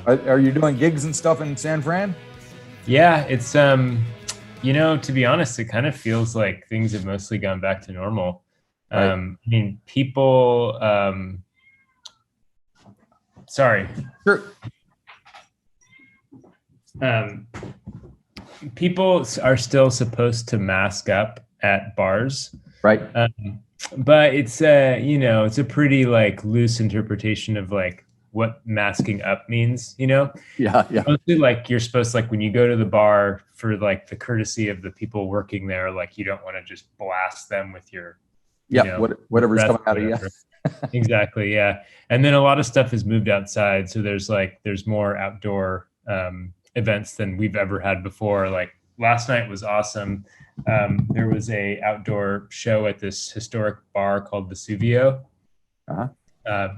Are you doing gigs and stuff in San Fran? Yeah, it's to be honest, it kind of feels like things have mostly gone back to normal. Right. I mean, people sorry. Sure. People are still supposed to mask up at bars. Right. But it's it's a pretty like loose interpretation of like what masking up means, Yeah. Mostly like you're supposed to, like when you go to the bar for like the courtesy of the people working there, like you don't want to just blast them with your whatever's coming out of you. Exactly, yeah. And then a lot of stuff has moved outside, so there's more outdoor events than we've ever had before. Like last night was awesome. There was a outdoor show at this historic bar called Vesuvio,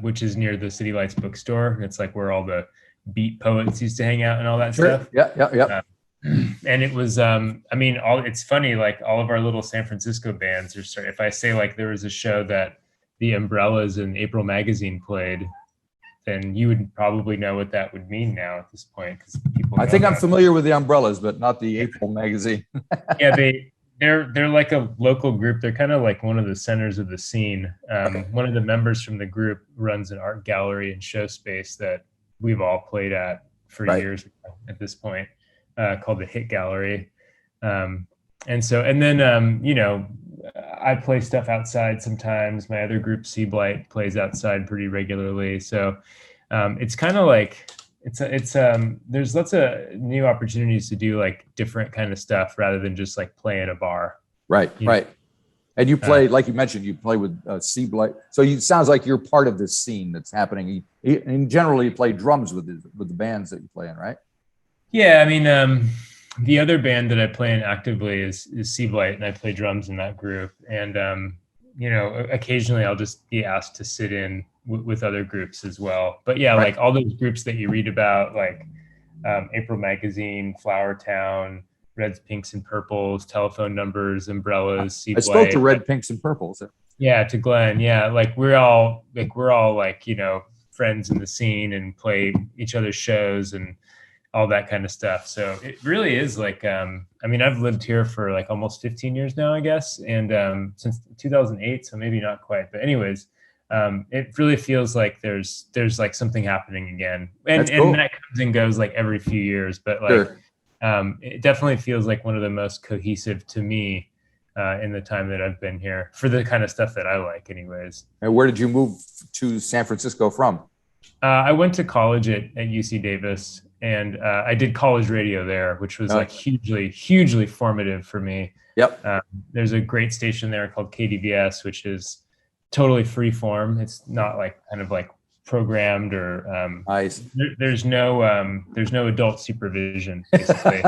which is near the City Lights bookstore. It's like where all the beat poets used to hang out and all that stuff. Yeah. And it was, it's funny, like all of our little San Francisco bands are starting. If I say like there was a show that the Umbrellas in April Magazine played, then you would probably know what that would mean now at this point, because people. I think I'm familiar with the Umbrellas, but not the April Magazine. Yeah, they're like a local group. They're kind of like one of the centers of the scene. One of the members from the group runs an art gallery and show space that we've all played at for years at this point, called the Hit Gallery. And then I play stuff outside sometimes. My other group, Sea Blight, plays outside pretty regularly. So it's kind of like there's lots of new opportunities to do like different kind of stuff rather than just like play in a bar. Right. And you play, like you mentioned, you play with Sea Blight. So it sounds like you're part of this scene that's happening. And generally, you play drums with the bands that you play in, right? Yeah, I mean, the other band that I play in actively is Sea Blight, and I play drums in that group. And occasionally I'll just be asked to sit in with other groups as well. But yeah, like all those groups that you read about, like April Magazine, Flower Town, Reds, Pinks, and Purples, Telephone Numbers, Umbrellas, Sea Blight. I spoke to Red, Pinks, and Purples. Yeah, to Glenn. Yeah, like we're all friends in the scene and play each other's shows and all that kind of stuff. So it really is like, I've lived here for like almost 15 years now, I guess. And since 2008, so maybe not quite, but anyways, it really feels like there's like something happening again. And that comes and goes like every few years, but like, it definitely feels like one of the most cohesive to me in the time that I've been here for the kind of stuff that I like anyways. And where did you move to San Francisco from? I went to college at UC Davis. And I did college radio there, which was like hugely formative for me. Yep. There's a great station there called KDVS, which is totally free form. It's not like kind of like programmed or nice. There's no adult supervision, basically.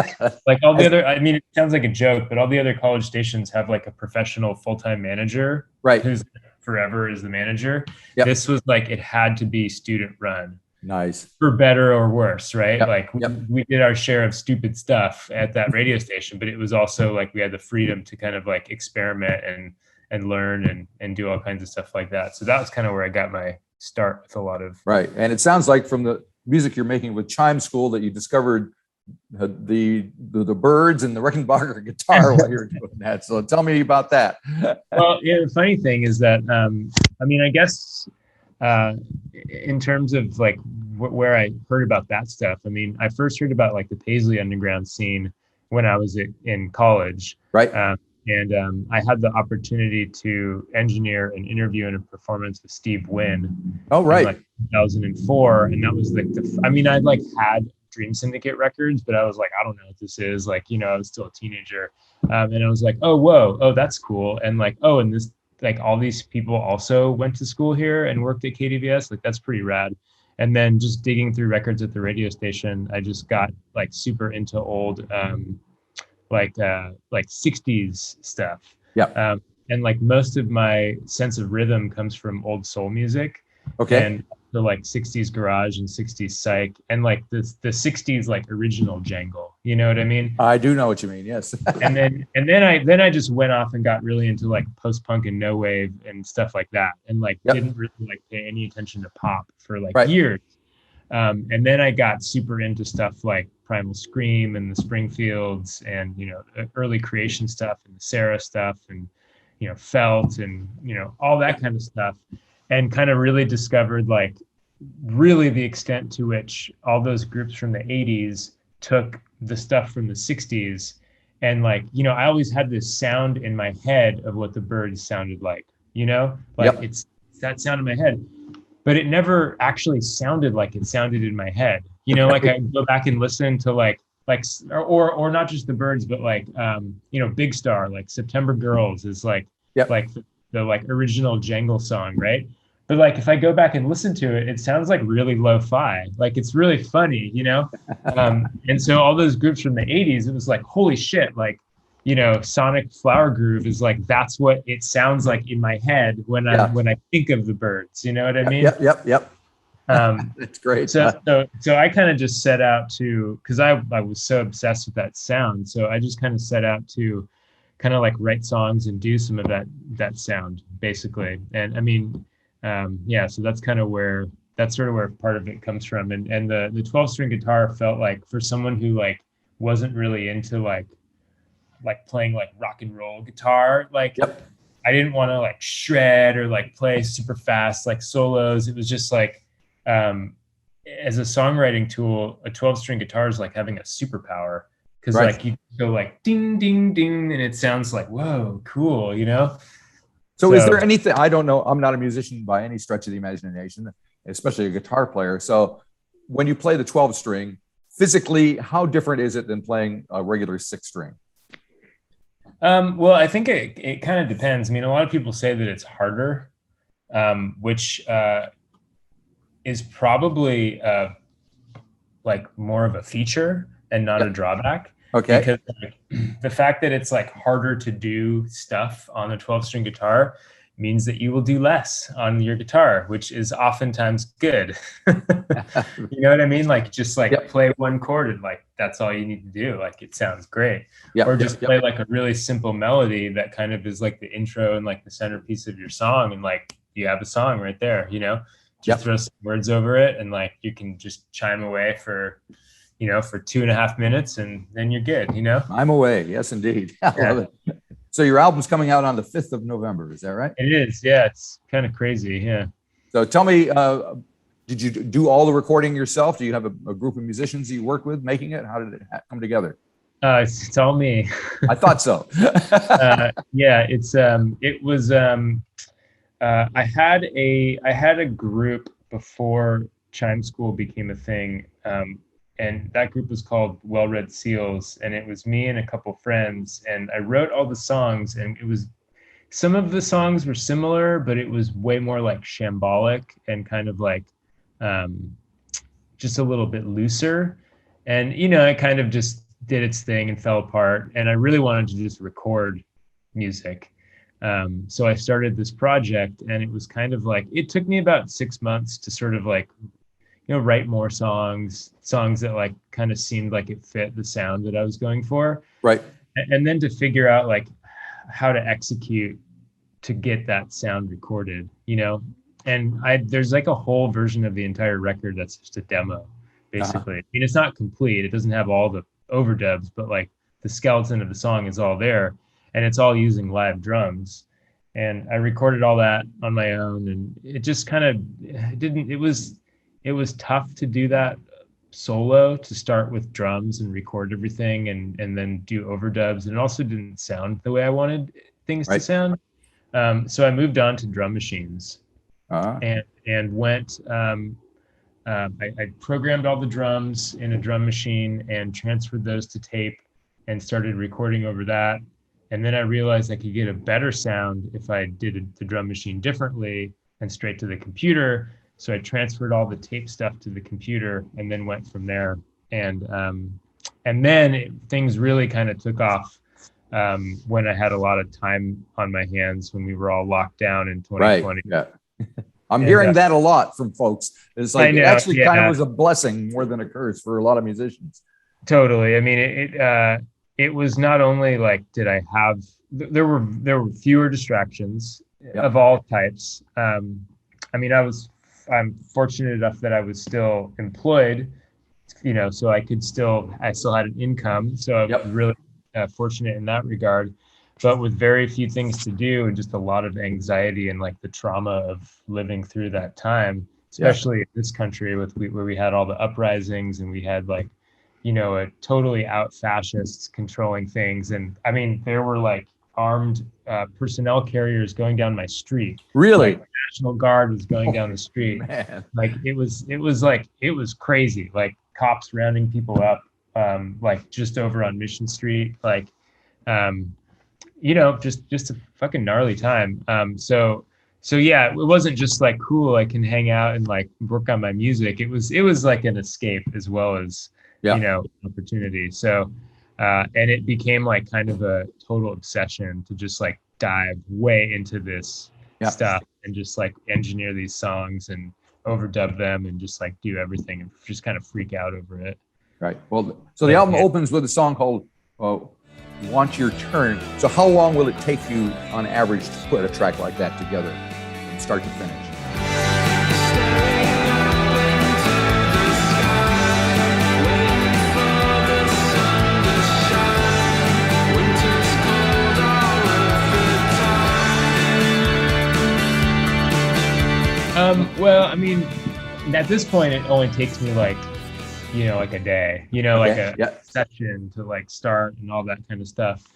Like all the other, it sounds like a joke, but all the other college stations have like a professional full-time manager, who's forever is the manager. Yep. This was like, it had to be student run. Nice. For better or worse, right? Yep. Like we did our share of stupid stuff at that radio station, but it was also like we had the freedom to kind of like experiment and learn and do all kinds of stuff like that. So that was kind of where I got my start with a lot of And it sounds like from the music you're making with Chime School that you discovered the birds and the Rickenbacker guitar while you're doing that. So tell me about that. Well, yeah, the funny thing is that I guess in terms of like where I heard about that stuff, I first heard about like the Paisley underground scene when I was in college. Right. And I had the opportunity to engineer an interview and a performance with Steve Wynn. Oh, right. In like 2004. And that was like I'd like had Dream Syndicate records, but I was like, I don't know what this is. Like, I was still a teenager. And I was like, oh, whoa. Oh, that's cool. And like, oh, and this, like all these people also went to school here and worked at KDVS. Like that's pretty rad. And then just digging through records at the radio station, I just got like super into old, like 60s stuff. Yeah. And like most of my sense of rhythm comes from old soul music. Okay. And the like 60s garage and 60s psych and like the 60s like original jangle, you know what I mean? I do know what you mean, yes. and then I just went off and got really into like post-punk and no wave and stuff like that, and like didn't really like pay any attention to pop for like years. And then I got super into stuff like Primal Scream and the Springfields and, early Creation stuff and the Sarah stuff and, Felt and, all that kind of stuff. And kind of really discovered like really the extent to which all those groups from the 80s took the stuff from the 60s. And like, I always had this sound in my head of what the Byrds sounded like, it's that sound in my head. But it never actually sounded like it sounded in my head. Like I go back and listen to like or not just the Byrds, but like Big Star, like September Girls is like like the like original Jangle song, right? But like if I go back and listen to it, it sounds like really lo-fi. Like it's really funny, And so all those groups from the 80s, it was like, holy shit, like Sonic Flower Groove is like, that's what it sounds like in my head when I think of the Byrds. You know what I mean? Yep. That's great. So I kind of just set out to, because I was so obsessed with that sound. So I just kind of set out to kind of like write songs and do some of that sound basically. And I mean, so that's kind of that's sort of where part of it comes from. And the 12-string guitar felt like, for someone who like wasn't really into like playing like rock and roll guitar, like I didn't want to like shred or like play super fast like solos. It was just like as a songwriting tool, a 12-string guitar is like having a superpower, because like you go like ding ding ding and it sounds like, whoa, cool. So is there anything, I don't know, I'm not a musician by any stretch of the imagination, especially a guitar player. So when you play the 12-string, physically, how different is it than playing a regular 6-string? Well, I think it kind of depends. I mean, a lot of people say that it's harder, which is probably like more of a feature and not a drawback. Okay. Because like, the fact that it's like harder to do stuff on a 12-string guitar means that you will do less on your guitar, which is oftentimes good. You know what I mean? Like just like play one chord and like that's all you need to do. Like it sounds great. Or just play like a really simple melody that kind of is like the intro and like the centerpiece of your song, and like you have a song right there, just throw some words over it and like you can just chime away for 2.5 minutes and then you're good, I'm away. Yes, indeed. I love it. So your album's coming out on the 5th of November. Is that right? It is. Yeah. It's kind of crazy. Yeah. So tell me, did you do all the recording yourself? Do you have a group of musicians you work with making it? How did it come together? It's all me. I thought so. Yeah. It was, I had a group before Chime School became a thing. And that group was called Well Red Seals, and it was me and a couple friends, and I wrote all the songs, and some of the songs were similar, but it was way more like shambolic and kind of like just a little bit looser. And, it kind of just did its thing and fell apart, and I really wanted to just record music. So I started this project, and it was kind of like, it took me about 6 months to sort of like, write more songs that like kind of seemed like it fit the sound that I was going for. Right. And then to figure out like how to execute to get that sound recorded, and there's like a whole version of the entire record that's just a demo, basically. I mean, it's not complete. It doesn't have all the overdubs, but like the skeleton of the song is all there, and it's all using live drums. And I recorded all that on my own, and it just kind of it was tough to do that solo, to start with drums and record everything and then do overdubs. And it also didn't sound the way I wanted things to sound. So I moved on to drum machines and went, I programmed all the drums in a drum machine and transferred those to tape and started recording over that. And then I realized I could get a better sound if I did the drum machine differently and straight to the computer. So I transferred all the tape stuff to the computer and then went from there. And then things really kind of took off when I had a lot of time on my hands, when we were all locked down in 2020. Right. Yeah. I'm hearing that a lot from folks. It's like it actually kind of was a blessing more than a curse for a lot of musicians. Totally. I mean, it was not only like, did I have, there were fewer distractions of all types. I mean, I was I'm fortunate enough that I was still employed, so I still had an income. So I'm really fortunate in that regard, but with very few things to do and just a lot of anxiety and like the trauma of living through that time, especially in this country where we had all the uprisings and we had like, a totally out fascists controlling things. And I mean, there were like armed personnel carriers going down my street. Really? Like, National Guard was going down the street. Man. Like it was crazy. Like cops rounding people up, like just over on Mission Street. Like, just a fucking gnarly time. So yeah, it wasn't just like cool, I can hang out and like work on my music. It was like an escape as well as opportunity. So and it became like kind of a total obsession to just like dive way into this stuff and just like engineer these songs and overdub them and just like do everything and just kind of freak out over it. Right. Well, so the album opens with a song called Want Your Turn. So how long will it take you on average to put a track like that together from start to finish? Well, I mean, at this point, it only takes me like, like a day, like a session to like start and all that kind of stuff.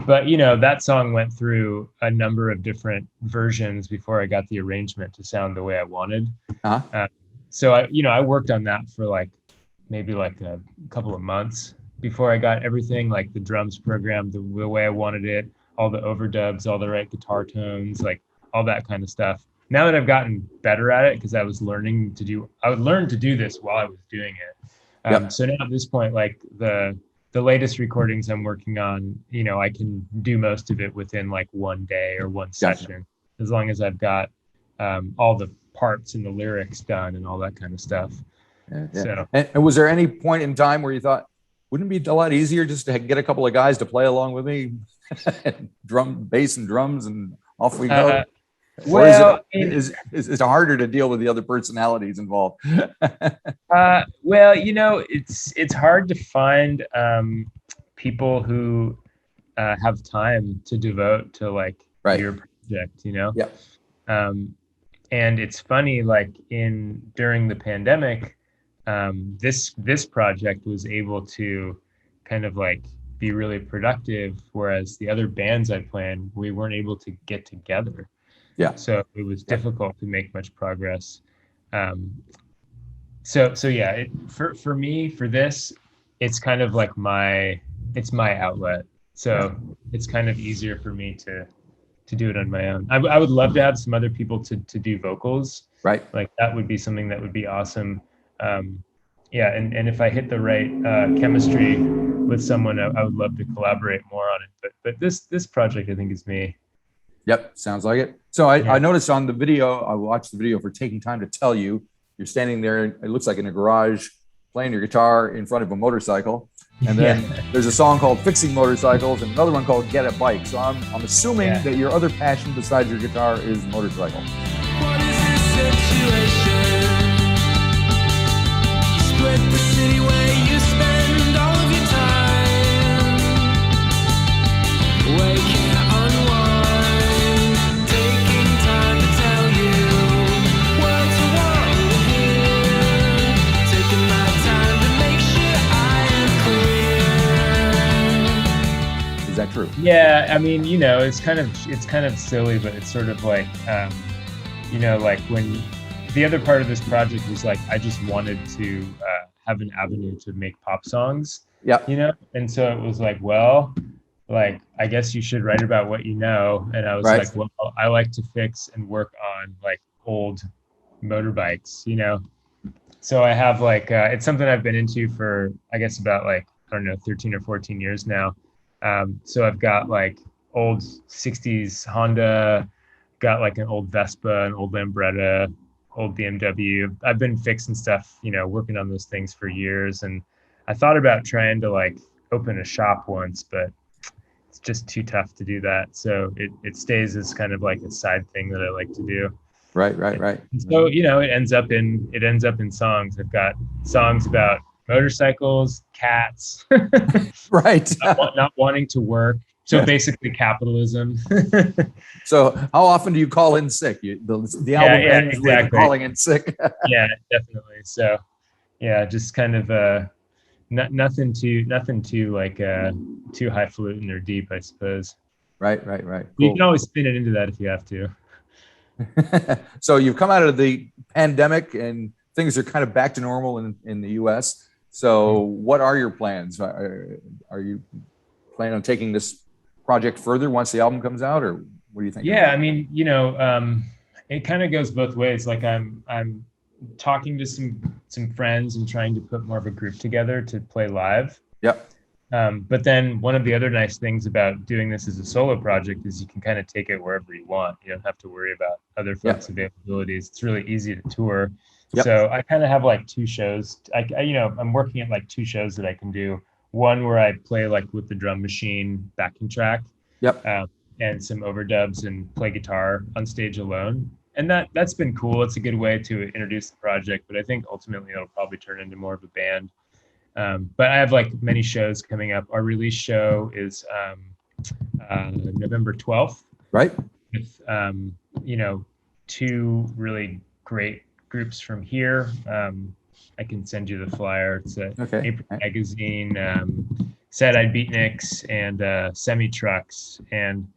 But, that song went through a number of different versions before I got the arrangement to sound the way I wanted. So I worked on that for like maybe like a couple of months before I got everything, like the drums programmed the way I wanted it, all the overdubs, all the right guitar tones, like all that kind of stuff. Now that I've gotten better at it, because I would learn to do this while I was doing it. So now at this point, like the latest recordings I'm working on, I can do most of it within like one day or one session, as long as I've got all the parts and the lyrics done and all that kind of stuff. So, and was there any point in time where you thought, wouldn't it be a lot easier just to get a couple of guys to play along with me, bass and drums, and off we go? Well, is it harder to deal with the other personalities involved? Well, it's hard to find people who have time to devote to like your project, and it's funny, like during the pandemic, this project was able to kind of like be really productive, whereas the other bands I planned, we weren't able to get together. So it was difficult to make much progress. So yeah, for me, for this, it's kind of like my outlet. So it's kind of easier for me to do it on my own. I would love to have some other people to do vocals. Right. Like that would be something that would be awesome. And if I hit the right chemistry with someone, I would love to collaborate more on it. But this project, I think, is me. Yep, sounds like it. So I noticed on the video, I watched the video for Taking Time to Tell You. You're standing there, it looks like in a garage, playing your guitar in front of a motorcycle. And then there's a song called Fixing Motorcycles and another one called Get a Bike. So I'm assuming that your other passion besides your guitar is motorcycle. What is this situation? Split the city where you spend all of your time. Where you can't unwind. Taking time to tell you words I want to hear. Taking my time to make sure I am clear. Is that true? Yeah, I mean, it's kind of silly, but it's sort of like, like when the other part of this project was like, I just wanted to have an avenue to make pop songs. Yeah. And so it was like, well, like, I guess you should write about what you know. And I was like, well, I like to fix and work on like old motorbikes, So I have like, it's something I've been into for, I guess, about like, I don't know, 13 or 14 years now. So I've got like old 60s Honda, got like an old Vespa, an old Lambretta, old BMW. I've been fixing stuff, working on those things for years. And I thought about trying to like open a shop once, but it's just too tough to do that. So it stays as kind of like a side thing that I like to do. Right. Right. So, it ends up in songs. I've got songs about motorcycles, cats, Right. not wanting to work. So basically capitalism. So how often do you call in sick? The album ends with exactly. calling in sick. Yeah, definitely. So yeah, just kind of nothing too like too highfalutin or deep, I suppose. Right. You Cool. can always spin it into that if you have to. So you've come out of the pandemic and things are kind of back to normal in the US. So what are your plans? Are you planning on taking this project further once the album comes out, or what do you think? Yeah, I mean, it kind of goes both ways. Like I'm talking to some friends and trying to put more of a group together to play live. Yep. But then one of the other nice things about doing this as a solo project is you can kind of take it wherever you want. You don't have to worry about other folks' availabilities. It's really easy to tour. Yep. So I kind of have like 2 shows. I'm working at like 2 shows that I can do. One where I play like with the drum machine backing track. Yep. And some overdubs and play guitar on stage alone. And that's been cool. It's a good way to introduce the project, but I think ultimately it'll probably turn into more of a band. But I have like many shows coming up. Our release show is November 12th. Right. With 2 really great groups from here. I can send you the flyer. It's April Magazine, Sad-Eyed Beatniks, and Semi Trucks, and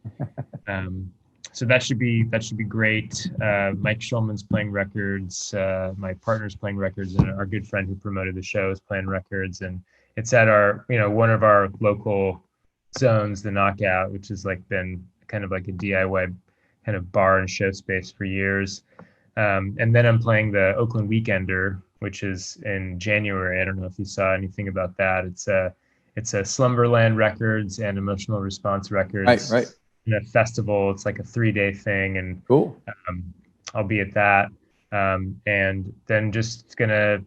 so that should be great. Mike Schulman's playing records. My partner's playing records, and our good friend who promoted the show is playing records. And it's at our, one of our local zones, the Knockout, which has like been kind of like a DIY kind of bar and show space for years. And then I'm playing the Oakland Weekender, which is in January. I don't know if you saw anything about that. It's a Slumberland Records and Emotional Response Records. Right. In a festival. It's like a 3-day thing, and cool. I'll be at that, and then just gonna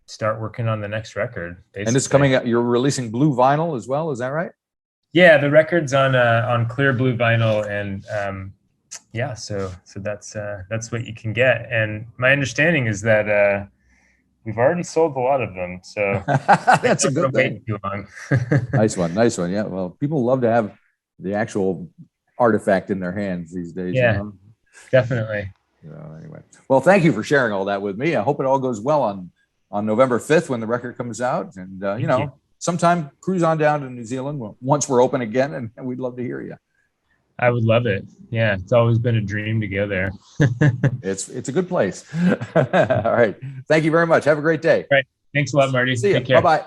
start working on the next record. Basically. And it's coming out. You're releasing blue vinyl as well. Is that right? Yeah, the record's on clear blue vinyl, and so that's what you can get. And my understanding is that we've already sold a lot of them, so that's a good thing. Too long. Nice one. Yeah, well, people love to have the actual artifact in their hands these days. Yeah, definitely. Anyway, well, thank you for sharing all that with me. I hope it all goes well on November 5th when the record comes out, and sometime cruise on down to New Zealand once we're open again, and we'd love to hear you. I would love it. Yeah, it's always been a dream to go there. It's a good place. All right, thank you very much. Have a great day. All right, thanks a lot, Marty. See you. Take care. Bye-bye.